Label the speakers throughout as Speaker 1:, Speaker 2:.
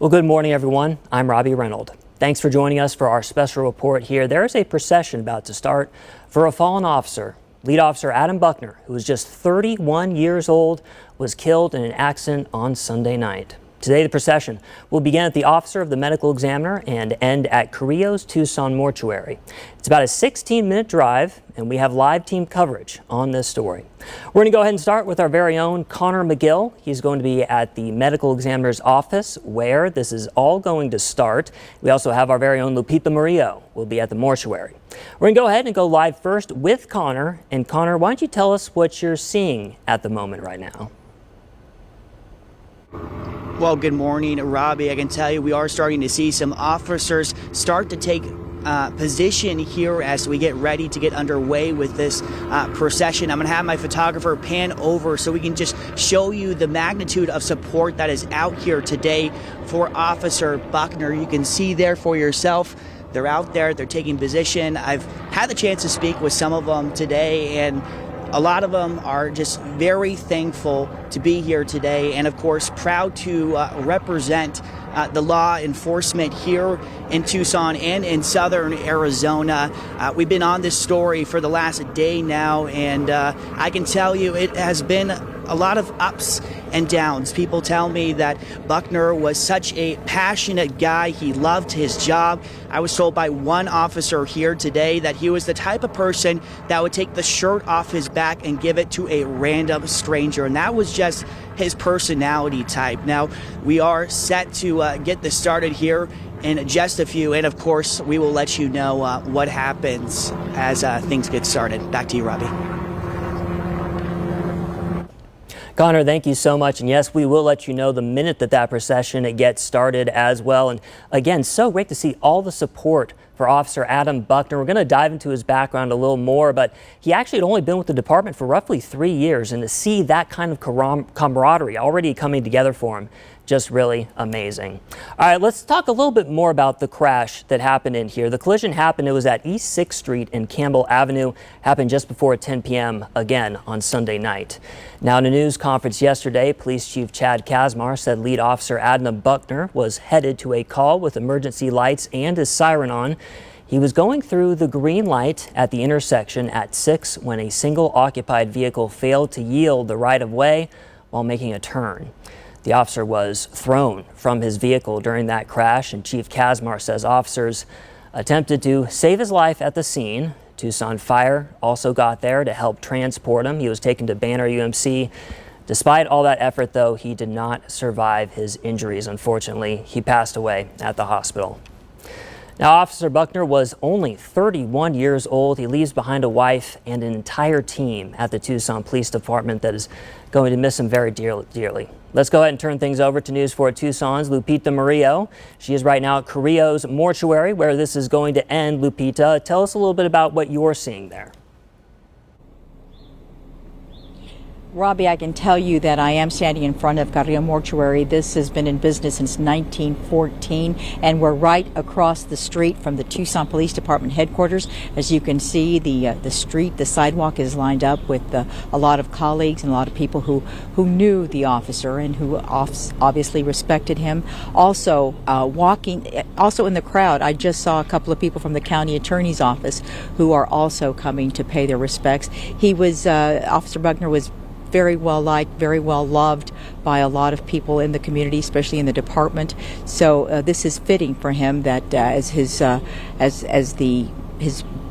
Speaker 1: Well, good morning, everyone. I'm Robbie Reynolds. Thanks for joining us for our special report here. There is a procession about to start for a fallen officer. Lead Officer Adam Buckner, who was just 31 years old, was killed in an accident on Sunday night. Today, the procession will begin at the Officer of the Medical Examiner and end at Carrillo's Tucson Mortuary. It's about a 16-minute drive, and we have live team coverage on this story. We're going to go ahead and start with our very own Connor McGill. He's going to be at the Medical Examiner's office where this is all going to start. We also have our very own Lupita Murillo will be at the mortuary. We're going to go ahead and go live first with Connor. And Connor, why don't you tell us what you're seeing at the moment right now?
Speaker 2: Well, good morning, Robbie. I can tell you we are starting to see some officers start to take position here as we get ready to get underway with this procession. I'm going to have my photographer pan over so we can just show you the magnitude of support that is out here today for Officer Buckner. You can see there for yourself. They're out there. They're taking position. I've had the chance to speak with some of them today, and a lot of them are just very thankful to be here today and, of course, proud to represent the law enforcement here in Tucson and in southern Arizona. We've been on this story for the last day now, and I can tell you it has been a lot of ups and downs. People tell me that Buckner was such a passionate guy. He loved his job. I was told by one officer here today that he was the type of person that would take the shirt off his back and give it to a random stranger, and that was just his personality type. Now, we are set to get this started here in just a few, and of course, we will let you know what happens as things get started. Back to you, Robbie.
Speaker 1: Connor, thank you so much. And yes, we will let you know the minute that procession gets started as well. And again, so great to see all the support for Officer Adam Buckner. We're going to dive into his background a little more, but he actually had only been with the department for roughly 3 years, and to see that kind of camaraderie already coming together for him, just really amazing. All right, let's talk a little bit more about the crash that happened in here. The collision happened, it was at East 6th Street and Campbell Avenue, happened just before 10 p.m. again on Sunday night. Now, in a news conference yesterday, Police Chief Chad Kazmar said Lead Officer Adam Buckner was headed to a call with emergency lights and his siren on. He was going through the green light at the intersection at 6 when a single occupied vehicle failed to yield the right-of-way while making a turn. The officer was thrown from his vehicle during that crash, and Chief Kazmar says officers attempted to save his life at the scene. Tucson Fire also got there to help transport him. He was taken to Banner UMC. Despite all that effort, though, he did not survive his injuries. Unfortunately, he passed away at the hospital. Now, Officer Buckner was only 31 years old. He leaves behind a wife and an entire team at the Tucson Police Department that is going to miss him very dearly. Let's go ahead and turn things over to News 4 Tucson's Lupita Murillo. She is right now at Carrillo's mortuary where this is going to end. Lupita, tell us a little bit about what you're seeing there.
Speaker 3: Robbie, I can tell you that I am standing in front of Carrillo Mortuary. This has been in business since 1914, and we're right across the street from the Tucson Police Department headquarters. As you can see, the sidewalk is lined up with a lot of colleagues and a lot of people who knew the officer and who obviously respected him. Also, also in the crowd, I just saw a couple of people from the county attorney's office who are also coming to pay their respects. Officer Buckner was very well liked, very well loved by a lot of people in the community, especially in the department. So this is fitting for him that as his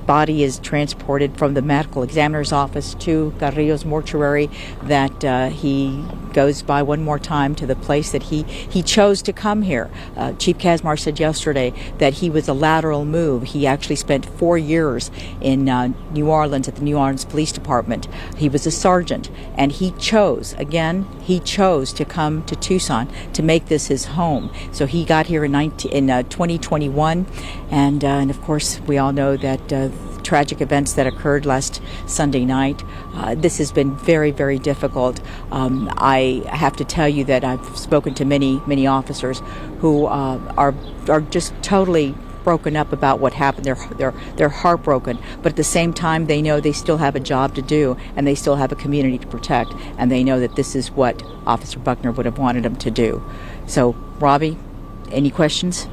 Speaker 3: body is transported from the medical examiner's office to Carrillo's mortuary, that he goes by one more time to the place that he chose to come here. Chief Kazmar said yesterday that he was a lateral move. He actually spent 4 years in New Orleans at the New Orleans Police Department. He was a sergeant, and he chose to come to Tucson to make this his home. So he got here in 2021, and of course we all know that tragic events that occurred last Sunday night. This has been very, very difficult. I have to tell you that I've spoken to many officers who are just totally broken up about what happened. They're heartbroken, but at the same time, they know they still have a job to do, and they still have a community to protect, and they know that this is what Officer Buckner would have wanted them to do. So, Robbie, Any questions?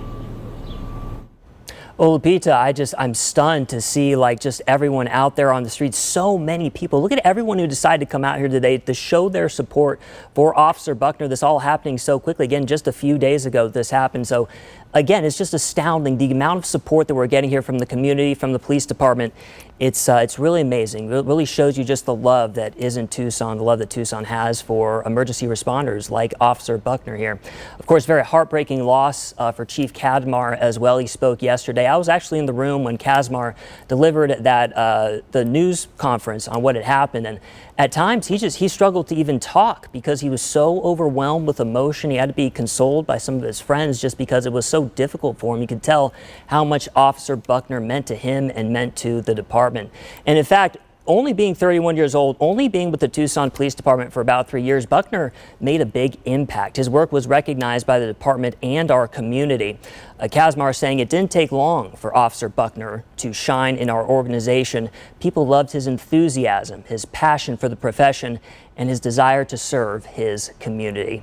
Speaker 1: Well, Lupita, I'm stunned to see just everyone out there on the streets. So many people. Look at everyone who decided to come out here today to show their support for Officer Buckner. This all happening so quickly. Again, just a few days ago this happened. So again, it's just astounding the amount of support that we're getting here from the community, from the police department. It's really amazing. It really shows you just the love that is in Tucson, the love that Tucson has for emergency responders like Officer Buckner here. Of course, very heartbreaking loss for Chief Kadmar as well. He spoke yesterday. I was actually in the room when Kadmar delivered the news conference on what had happened, and at times he struggled to even talk because he was so overwhelmed with emotion. He had to be consoled by some of his friends just because it was so difficult for him. You could tell how much Officer Buckner meant to him and meant to the department. And in fact, only being 31 years old, only being with the Tucson Police Department for about 3 years, Buckner made a big impact. His work was recognized by the department and our community. Kadmar saying it didn't take long for Officer Buckner to shine in our organization. People loved his enthusiasm, his passion for the profession, and his desire to serve his community.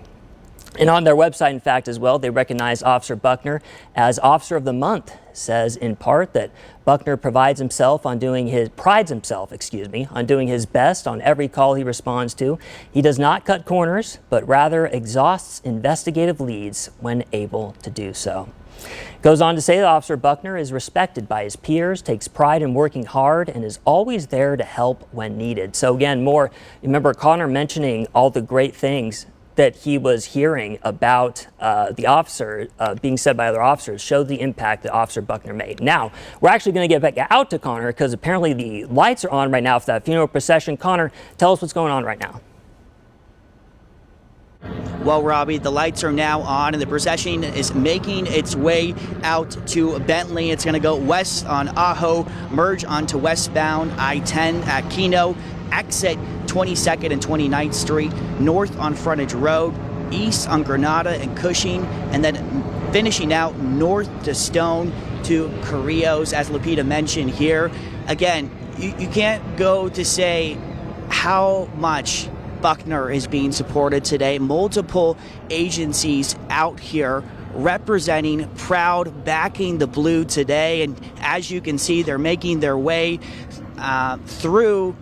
Speaker 1: And on their website, in fact, as well, they recognize Officer Buckner as Officer of the Month. Says in part that Buckner prides himself on doing his best on every call he responds to. He does not cut corners, but rather exhausts investigative leads when able to do so. Goes on to say that Officer Buckner is respected by his peers, takes pride in working hard, and is always there to help when needed. So again, remember Connor mentioning all the great things that he was hearing about the officer being said by other officers showed the impact that Officer Buckner made. Now, we're actually going to get back out to Connor because apparently the lights are on right now for that funeral procession. Connor, tell us what's going on right now.
Speaker 2: Well, Robbie, the lights are now on and the procession is making its way out to Bentley. It's going to go west on Ajo, merge onto westbound I-10 at Keno, exit 22nd and 29th Street, north on Frontage Road, east on Granada and Cushing, and then finishing out north to Stone to Carrillos, as Lupita mentioned here. Again, you can't go to say how much Buckner is being supported today. Multiple agencies out here representing, proud, backing the blue today. And as you can see, they're making their way through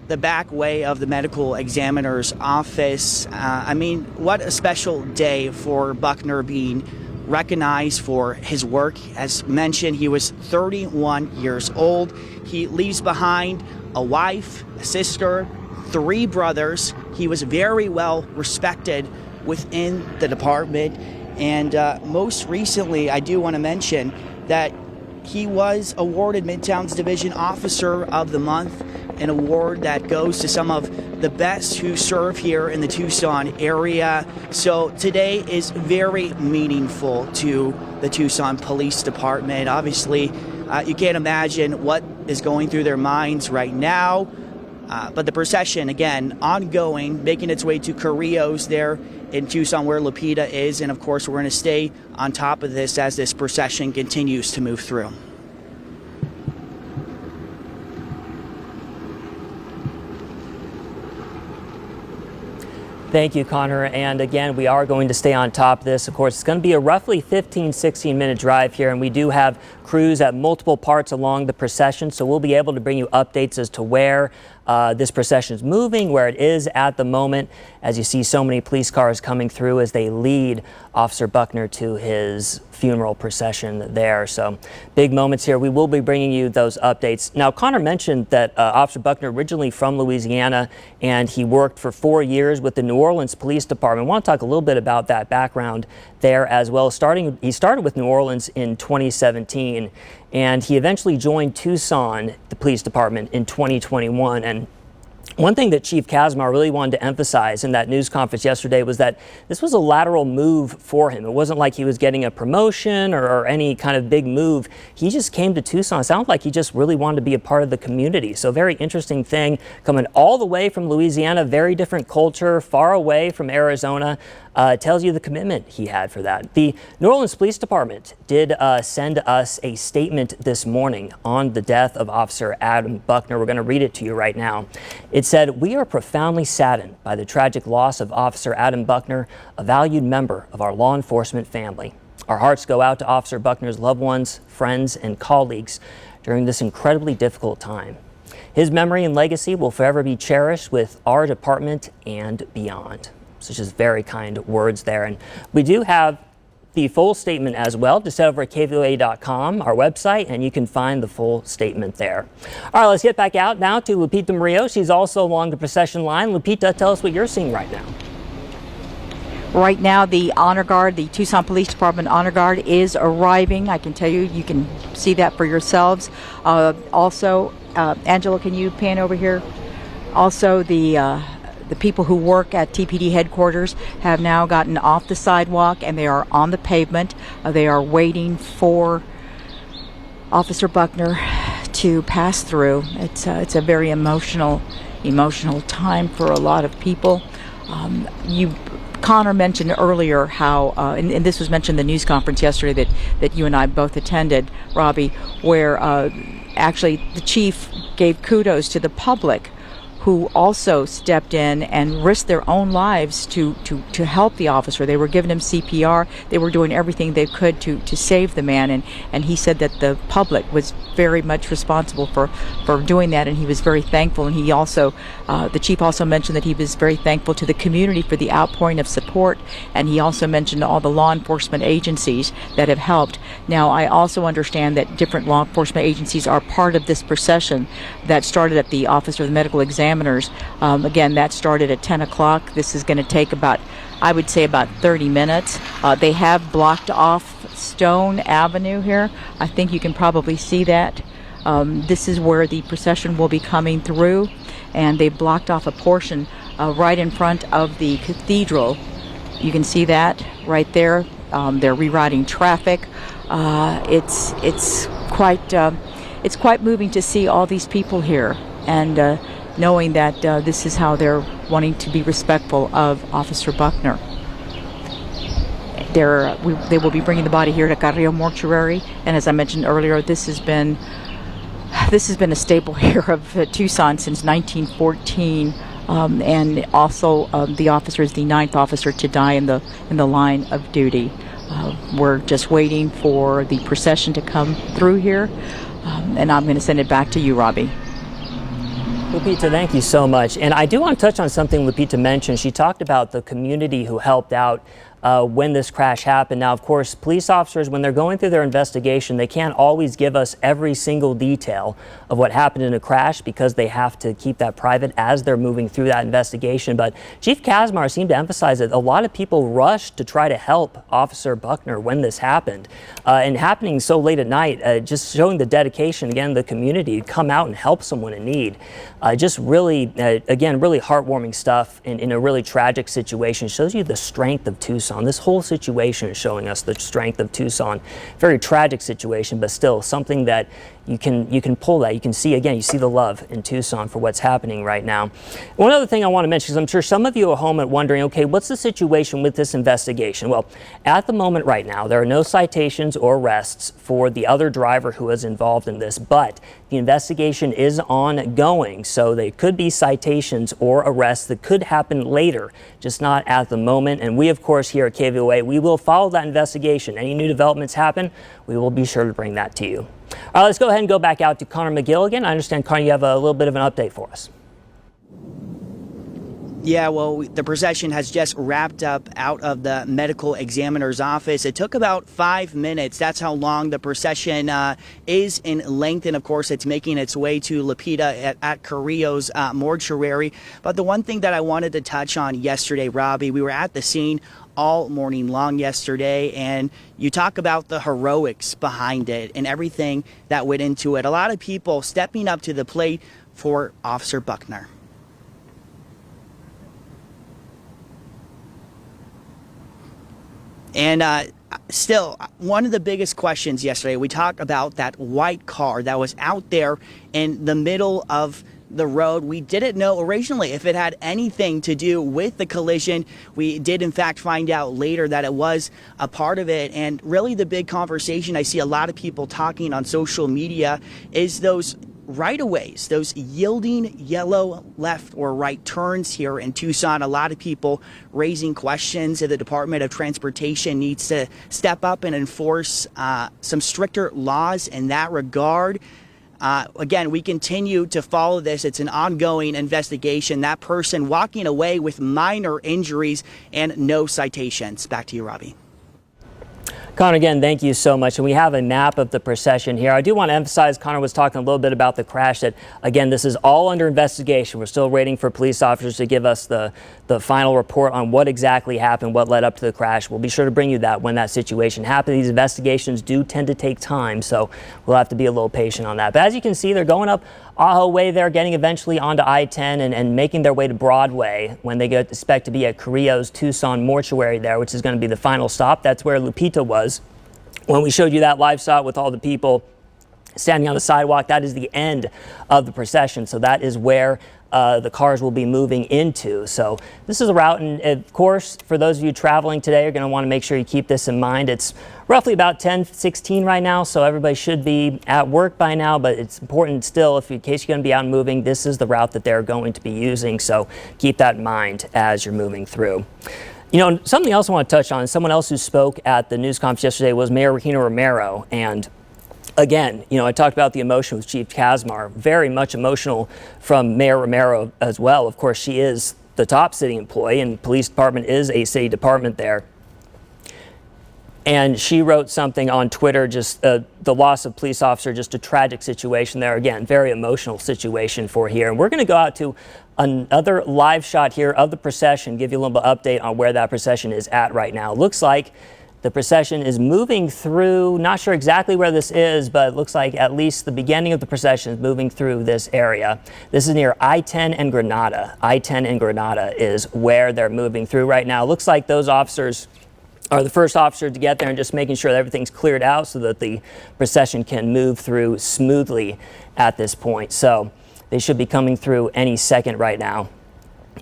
Speaker 2: the back way of the medical examiner's office. I mean, what a special day for Buckner being recognized for his work. As mentioned, he was 31 years old. He leaves behind a wife, a sister, 3 brothers. He was very well respected within the department. And most recently, I do want to mention that he was awarded Midtown's Division Officer of the Month, an award that goes to some of the best who serve here in the Tucson area. So today is very meaningful to the Tucson Police Department. Obviously, you can't imagine what is going through their minds right now. But the procession, again, ongoing, making its way to Carrillos there in Tucson where Lupita is. And of course, we're going to stay on top of this as this procession continues to move through.
Speaker 1: Thank you, Connor. And again, we are going to stay on top of this. Of course, it's going to be a roughly 16-minute drive here, and we do have crews at multiple parts along the procession, so we'll be able to bring you updates as to where this procession is moving, where it is at the moment, as you see so many police cars coming through as they lead Officer Buckner to his funeral procession there. So big moments here. We will be bringing you those updates. Now, Connor mentioned that Officer Buckner originally from Louisiana, and he worked for 4 years with the New Orleans Police Department. I want to talk a little bit about that background there as well. He started with New Orleans in 2017, and he eventually joined Tucson, the police department, in 2021. And one thing that Chief Kadmar really wanted to emphasize in that news conference yesterday was that this was a lateral move for him. It wasn't like he was getting a promotion or any kind of big move. He just came to Tucson. It sounded like he just really wanted to be a part of the community. So very interesting thing, coming all the way from Louisiana, very different culture, far away from Arizona. Tells you the commitment he had for that. The New Orleans Police Department did send us a statement this morning on the death of Officer Adam Buckner. We're going to read it to you right now. It said, "We are profoundly saddened by the tragic loss of Officer Adam Buckner, a valued member of our law enforcement family. Our hearts go out to Officer Buckner's loved ones, friends, and colleagues during this incredibly difficult time. His memory and legacy will forever be cherished with our department and beyond. So just very kind words there. And we do have the full statement as well, just over at KVOA.com, our website, and you can find the full statement there. All right, let's get back out now to Lupita Murillo. She's also along the procession line. Lupita, tell us what you're seeing right now.
Speaker 3: Right now, the Honor Guard, the Tucson Police Department Honor Guard is arriving. I can tell you, you can see that for yourselves. Also, Angela, can you pan over here? Also, the people who work at TPD headquarters have now gotten off the sidewalk and they are on the pavement. They are waiting for Officer Buckner to pass through. It's a very emotional time for a lot of people. Connor mentioned earlier how, and this was mentioned in the news conference yesterday that you and I both attended, Robbie, where actually the chief gave kudos to the public who also stepped in and risked their own lives to help the officer. They were giving him CPR. They were doing everything they could to save the man. And he said that the public was very much responsible for doing that, and he was very thankful. And he also, the chief also mentioned that he was very thankful to the community for the outpouring of support. And he also mentioned all the law enforcement agencies that have helped. Now, I also understand that different law enforcement agencies are part of this procession that started at the Office of the Medical Examiners. Again, that started at 10 o'clock. This is going to take about, I would say, about 30 minutes. They have blocked off Stone Avenue here. I think you can probably see that. This is where the procession will be coming through, and they've blocked off a portion right in front of the cathedral. You can see that right there. They're rerouting traffic. It's quite moving to see all these people here, and knowing that this is how they're wanting to be respectful of Officer Buckner. They will be bringing the body here to Carrillo Mortuary, and as I mentioned earlier, this has been a staple here of Tucson since 1914, and also the officer is the 9th officer to die in the line of duty. We're just waiting for the procession to come through here, and I'm going to send it back to you, Robbie.
Speaker 1: Lupita, thank you so much. And I do want to touch on something Lupita mentioned. She talked about the community who helped out when this crash happened. Now, of course, police officers, when they're going through their investigation, they can't always give us every single detail of what happened in a crash because they have to keep that private as they're moving through that investigation. But Chief Kazmar seemed to emphasize that a lot of people rushed to try to help Officer Buckner when this happened. And happening so late at night, just showing the dedication, again, of the community to come out and help someone in need. Just really, again, really heartwarming stuff in a really tragic situation. Shows you the strength of Tucson. This whole situation is showing us the strength of Tucson. Very tragic situation, but still something that you can pull that. You can see, again, you see the love in Tucson for what's happening right now. One other thing I want to mention is I'm sure some of you at home are wondering, okay, what's the situation with this investigation? Well, at the moment right now, there are no citations or arrests for the other driver who was involved in this, but the investigation is ongoing, so there could be citations or arrests that could happen later, just not at the moment. And we, of course, here at KVOA, we will follow that investigation. Any new developments happen, we will be sure to bring that to you. All right, let's go ahead and go back out to Connor McGill again. I understand, Connor, you have a little bit of an update for us.
Speaker 2: Yeah, well, the procession has just wrapped up out of the medical examiner's office. It took about 5 minutes. That's how long the procession is in length. And of course, it's making its way to Lupita at Carrillo's mortuary. But the one thing that I wanted to touch on yesterday, Robbie, we were at the scene all morning long yesterday, and you talk about the heroics behind it and everything that went into it. A lot of people stepping up to the plate for Officer Buckner. And still, one of the biggest questions yesterday, we talked about that white car that was out there in the middle of the road. We didn't know originally if it had anything to do with the collision. We did, in fact, find out later that it was a part of it. And really the big conversation I see a lot of people talking on social media is those right-of-ways, those yielding yellow left or right turns here in Tucson. A lot of people raising questions that the Department of Transportation needs to step up and enforce some stricter laws in that regard. Again, we continue to follow this. It's an ongoing investigation. That person walking away with minor injuries and no citations. Back to you, Robbie.
Speaker 1: Connor, again, thank you so much. And we have a map of the procession here. I do want to emphasize, Connor was talking a little bit about the crash, that, again, this is all under investigation. We're still waiting for police officers to give us the final report on what exactly happened, what led up to the crash. We'll be sure to bring you that when that situation happens. These investigations do tend to take time, so we'll have to be a little patient on that. But as you can see, they're going up Ajo Way there, getting eventually onto I-10 and making their way to Broadway when they expect to be at Carrillo's Tucson mortuary there, which is going to be the final stop. That's where Lupita was when we showed you that live shot with all the people standing on the sidewalk. That is the end of the procession, so that is where the cars will be moving into. So this is a route, and of course, for those of you traveling today, you're going to want to make sure you keep this in mind. It's roughly about 10:16 right now, so everybody should be at work by now, but it's important still, in case you're going to be out and moving, this is the route that they're going to be using, so keep that in mind as you're moving through. You know, something else I want to touch on, someone else who spoke at the news conference yesterday was Mayor Regina Romero, and again, you know, I talked about the emotion with Chief Kazmar, very much emotional from Mayor Romero as well. Of course, she is the top city employee, and the police department is a city department there. And she wrote something on Twitter, just the loss of police officer, just a tragic situation there. Again, very emotional situation for here. And we're going to go out to another live shot here of the procession, give you a little bit of update on where that procession is at right now. It looks like the procession is moving through, not sure exactly where this is, but it looks like at least the beginning of the procession is moving through this area. This is near I-10 and Granada. I-10 and Granada is where they're moving through right now. It looks like those officers are the first officer to get there and just making sure that everything's cleared out so that the procession can move through smoothly at this point. So they should be coming through any second right now.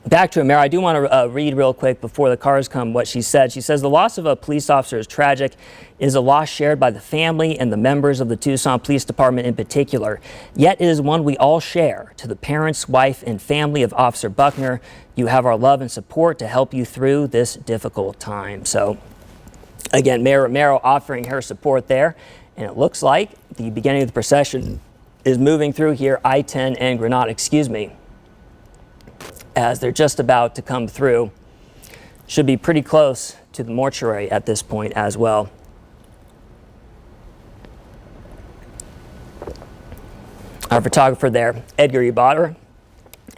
Speaker 1: Back to Mayor, I do want to read real quick before the cars come what she said. She says, the loss of a police officer is tragic. It is a loss shared by the family and the members of the Tucson Police Department in particular. Yet it is one we all share. To the parents, wife, and family of Officer Buckner, you have our love and support to help you through this difficult time. So again, Mayor Romero offering her support there. And it looks like the beginning of the procession is moving through here, I-10 and Granada, as they're just about to come through. Should be pretty close to the mortuary at this point as well. Our photographer there, Edgar Ibarra.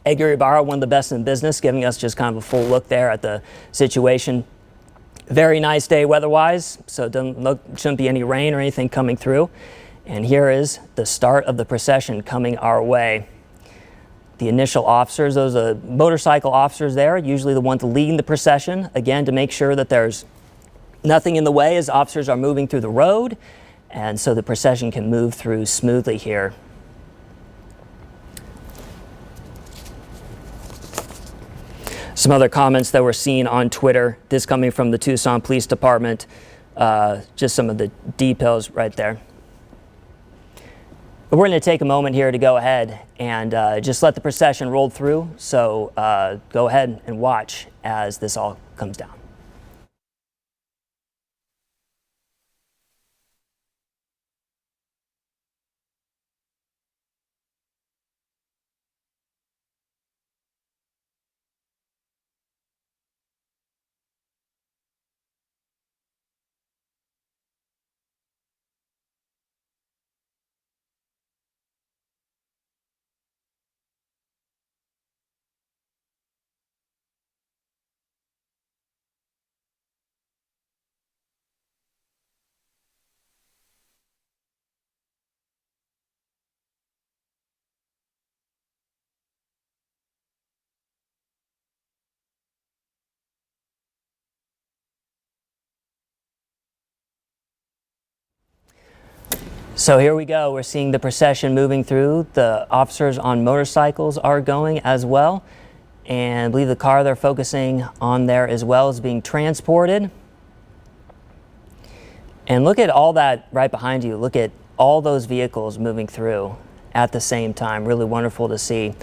Speaker 1: Edgar Ibarra, one of the best in business, giving us just kind of a full look there at the situation. Very nice day weather-wise, so it shouldn't be any rain or anything coming through. And here is the start of the procession coming our way. The initial officers, those are motorcycle officers there, usually the ones leading the procession, again, to make sure that there's nothing in the way as officers are moving through the road, and so the procession can move through smoothly here. Some other comments that we're seeing on Twitter, this coming from the Tucson Police Department, just some of the details right there. But we're going to take a moment here to go ahead and just let the procession roll through. So go ahead and watch as this all comes down. So here we go. We're seeing the procession moving through. The officers on motorcycles are going as well. And I believe the car they're focusing on there as well is being transported. And look at all that right behind you. Look at all those vehicles moving through. at the same time. Really wonderful to see.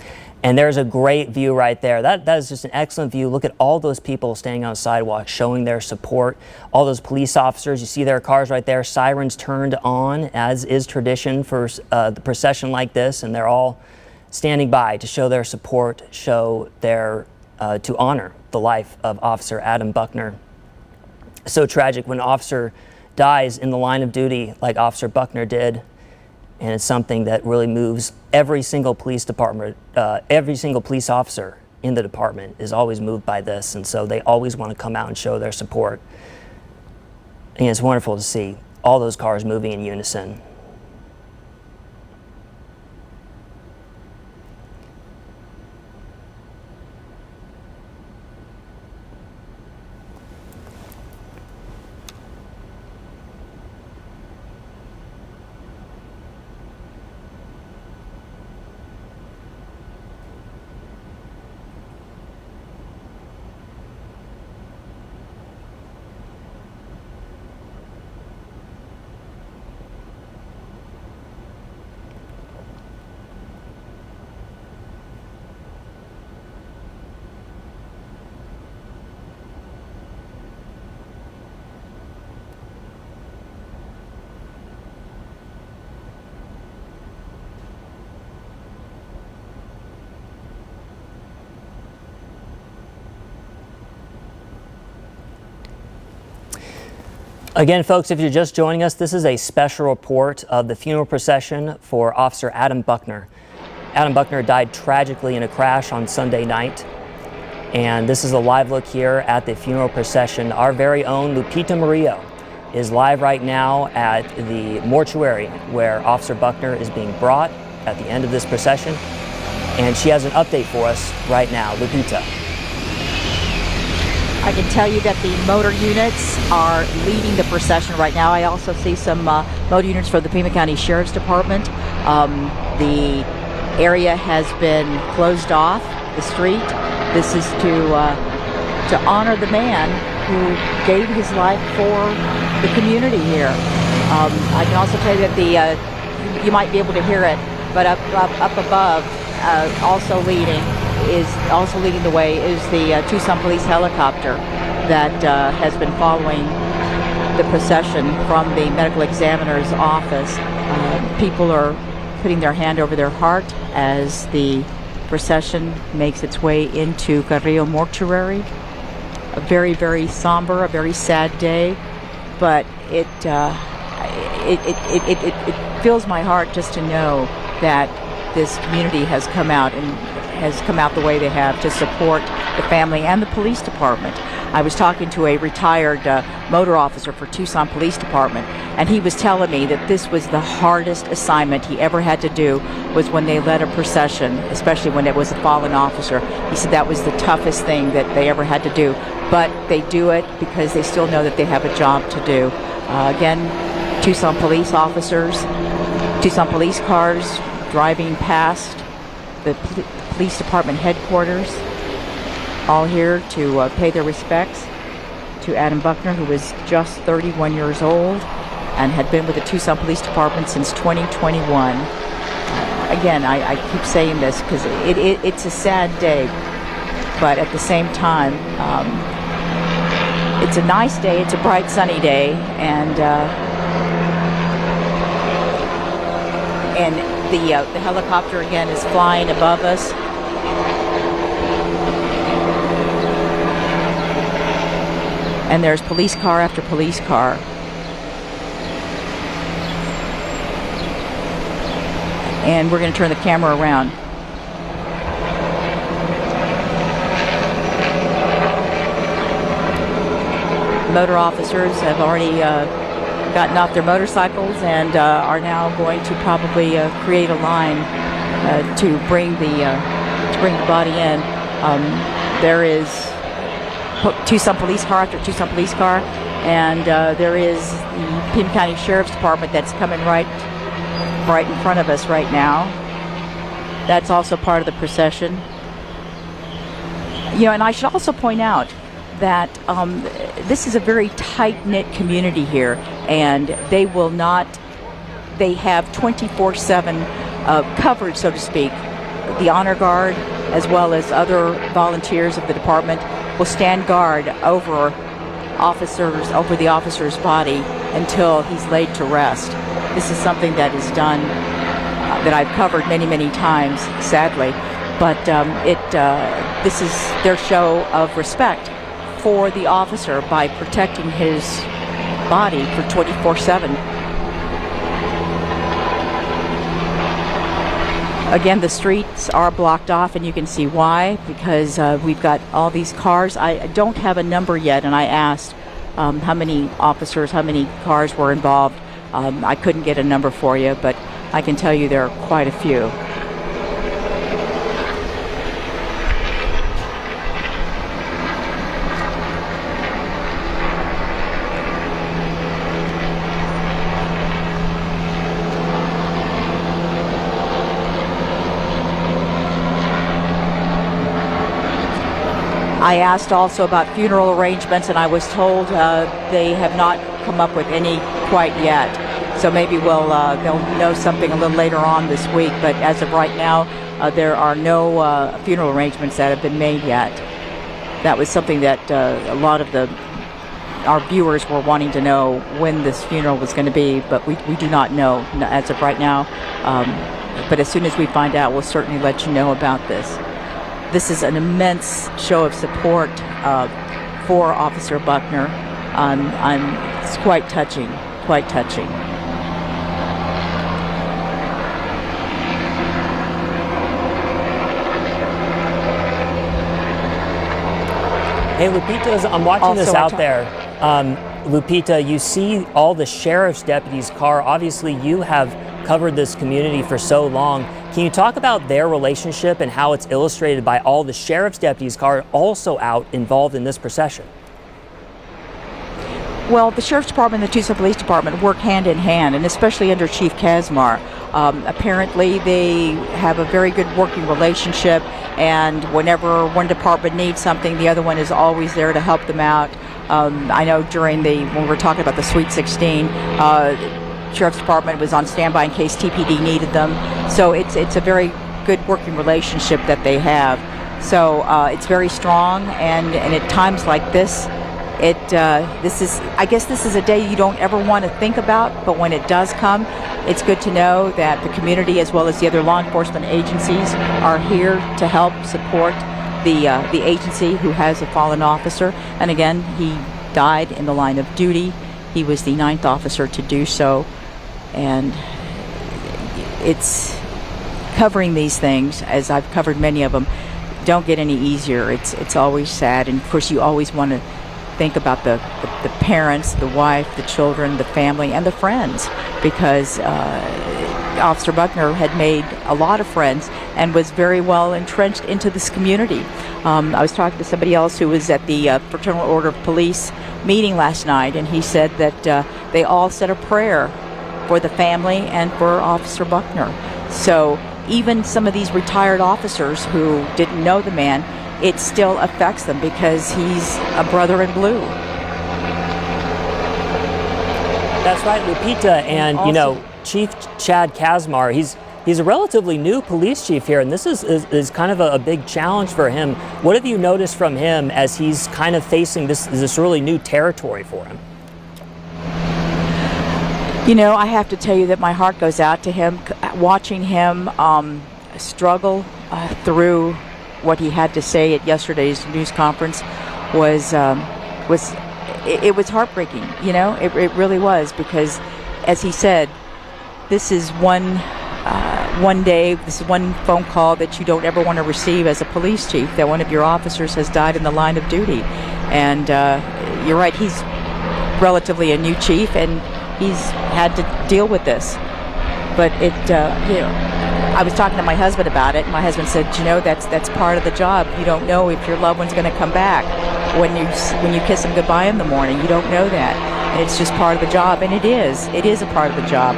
Speaker 1: And there's a great view right there. That is just an excellent view. Look at all those people standing on the sidewalk showing their support. All those police officers, you see their cars right there, sirens turned on, as is tradition for the procession like this, and they're all standing by to show their support, show their, to honor the life of Officer Adam Buckner. So tragic when an officer dies in the line of duty like Officer Buckner did. And it's something that really moves every single police department, every single police officer in the department is always moved by this. And so they always want to come out and show their support. And it's wonderful to see all those cars moving in unison. Again, folks, if you're just joining us, this is a special report of the funeral procession for Officer Adam Buckner. Adam Buckner died tragically in a crash on Sunday night. And this is a live look here at the funeral procession. Our very own Lupita Murillo is live right now at the mortuary where Officer Buckner is being brought at the end of this procession. And she has an update for us right now. Lupita.
Speaker 3: I can tell you that the motor units are leading the procession right now. I also see some motor units for the Pima County Sheriff's Department. The area has been closed off, the street. This is to honor the man who gave his life for the community here. I can also tell you that you might be able to hear it, but up above, also leading the way is the Tucson police helicopter that has been following the procession from the medical examiner's office. People are putting their hand over their heart as the procession makes its way into Carrillo Mortuary. A very, very somber, a very sad day, but it fills my heart just to know that this community has come out the way they have to support the family and the police department. I was talking to a retired motor officer for Tucson Police Department, and he was telling me that this was the hardest assignment he ever had to do, was when they led a procession, especially when it was a fallen officer. He said that was the toughest thing that they ever had to do, but they do it because they still know that they have a job to do. Again, Tucson police officers, Tucson police cars driving past the police department headquarters, all here to pay their respects to Adam Buckner, who was just 31 years old and had been with the Tucson Police Department since 2021. Again, I keep saying this because it's a sad day, but at the same time, it's a nice day, it's a bright sunny day, and the helicopter again is flying above us. And there's police car after police car. And we're going to turn the camera around. Motor officers have already gotten off their motorcycles and are now going to probably create a line to bring the body in. There is Tucson police car after Tucson police car, and there is the Pima County Sheriff's Department that's coming right in front of us right now. That's also part of the procession. You know, and I should also point out that this is a very tight-knit community here, and they have 24/7 covered, so to speak. The honor guard, as well as other volunteers of the department, will stand guard over the officer's body until he's laid to rest. This is something that is done, that I've covered many, many times, sadly, but this is their show of respect for the officer by protecting his body for 24/7. Again, the streets are blocked off, and you can see why, because we've got all these cars. I don't have a number yet, and I asked how many officers, how many cars were involved. I couldn't get a number for you, but I can tell you there are quite a few. I asked also about funeral arrangements, and I was told they have not come up with any quite yet. So maybe they'll know something a little later on this week. But as of right now, there are no funeral arrangements that have been made yet. That was something that a lot of our viewers were wanting to know when this funeral was going to be, but we do not know as of right now. But as soon as we find out, we'll certainly let you know about this. This is an immense show of support for Officer Buckner. It's quite touching, quite touching.
Speaker 1: Hey, Lupita, I'm watching
Speaker 3: Also,
Speaker 1: this out there. Lupita, you see all the sheriff's deputies' car. Obviously, you have covered this community for so long. Can you talk about their relationship and how it's illustrated by all the sheriff's deputies' car also out involved in this procession?
Speaker 3: Well, the Sheriff's Department and the Tucson Police Department work hand in hand, and especially under Chief Kazmar. Apparently, they have a very good working relationship, and whenever one department needs something, the other one is always there to help them out. I know when we were talking about the Sweet 16, Sheriff's Department was on standby in case TPD needed them. So it's a very good working relationship that they have. So it's very strong, and at times like this, I guess this is a day you don't ever want to think about, but when it does come, it's good to know that the community as well as the other law enforcement agencies are here to help support the agency who has a fallen officer. And again, he died in the line of duty. He was the 9th officer to do so. And it's covering these things, as I've covered many of them, don't get any easier. It's always sad, and of course you always want to think about the parents, the wife, the children, the family, and the friends, because Officer Buckner had made a lot of friends and was very well entrenched into this community. I was talking to somebody else who was at the Fraternal Order of Police meeting last night, and he said that they all said a prayer for the family and for Officer Buckner. So even some of these retired officers who didn't know the man, it still affects them because he's a brother in blue.
Speaker 1: That's right, Lupita, and you know, Chief Chad Kazmar, he's a relatively new police chief here, and this is kind of a big challenge for him. What have you noticed from him as he's kind of facing this really new territory for him?
Speaker 3: You know, I have to tell you that my heart goes out to him. Watching him struggle through what he had to say at yesterday's news conference was heartbreaking. You know, it really was, because, as he said, this is one day, this is one phone call that you don't ever want to receive as a police chief, that one of your officers has died in the line of duty. And you're right, he's relatively a new chief, and he's had to deal with this. But I was talking to my husband about it, and my husband said, you know, that's part of the job. You don't know if your loved one's going to come back when you kiss him goodbye in the morning. You don't know that, and it's just part of the job. And it is a part of the job.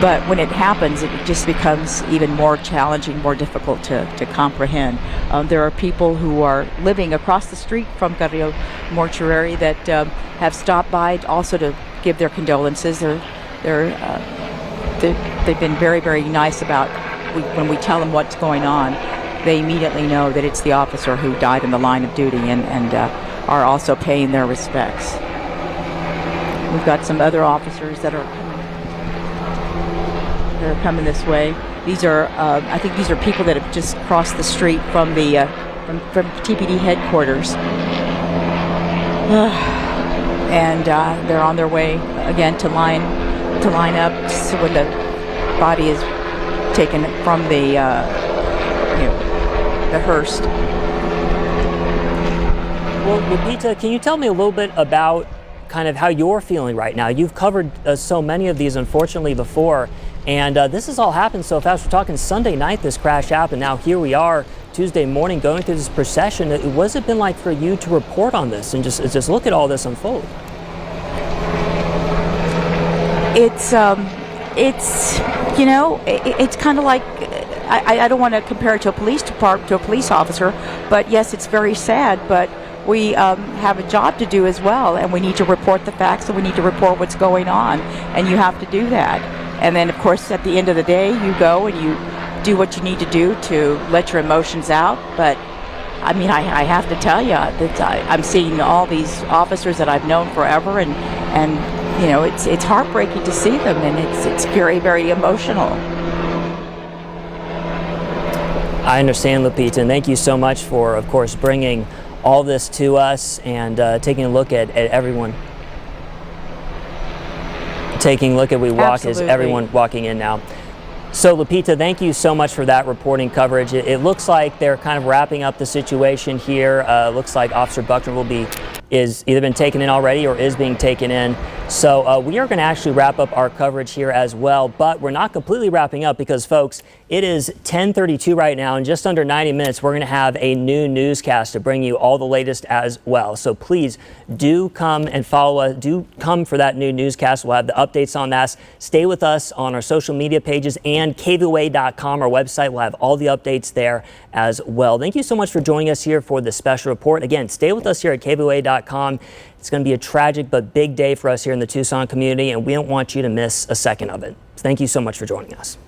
Speaker 3: But when it happens, it just becomes even more challenging, more difficult to comprehend. There are people who are living across the street from Carrillo Mortuary that have stopped by also to give their condolences. They've been very, very nice about when we tell them what's going on, they immediately know that it's the officer who died in the line of duty, and are also paying their respects. We've got some other officers that are coming this way. These are, I think these are people that have just crossed the street from the from TPD headquarters, and they're on their way again to line up so when the body is taken from the the hearse.
Speaker 1: Well, Lupita, can you tell me a little bit about kind of how you're feeling right now? You've covered so many of these, unfortunately, before, and this has all happened so fast. We're talking Sunday night this crash happened. Now here we are Tuesday morning going through this procession. What's it been like for you to report on this and just look at all this unfold?
Speaker 3: It's you know, it's kind of like, I don't want to compare it to a police department, to a police officer, but yes, it's very sad, but we have a job to do as well, and we need to report the facts, and we need to report what's going on, and you have to do that. And then, of course, at the end of the day, you go and you do what you need to do to let your emotions out. But I mean, I have to tell you that I'm seeing all these officers that I've known forever, and you know, it's heartbreaking to see them, and it's very, very emotional.
Speaker 1: I understand, Lupita, and thank you so much for, of course, bringing all this to us and taking a look at everyone. Taking a look at We Walk as everyone walking in now. So, Lupita, thank you so much for that reporting coverage. It looks like they're kind of wrapping up the situation here. Looks like Officer Buckner is either been taken in already or is being taken in. So we are going to actually wrap up our coverage here as well, but we're not completely wrapping up because, folks, it is 10:32 right now. In just under 90 minutes, we're going to have a new newscast to bring you all the latest as well. So please do come and follow us. Do come for that new newscast. We'll have the updates on that. Stay with us on our social media pages and KVOA.com, our website. We'll have all the updates there as well. Thank you so much for joining us here for this special report. Again, stay with us here at KVOA.com. It's going to be a tragic but big day for us here in the Tucson community, and we don't want you to miss a second of it. Thank you so much for joining us.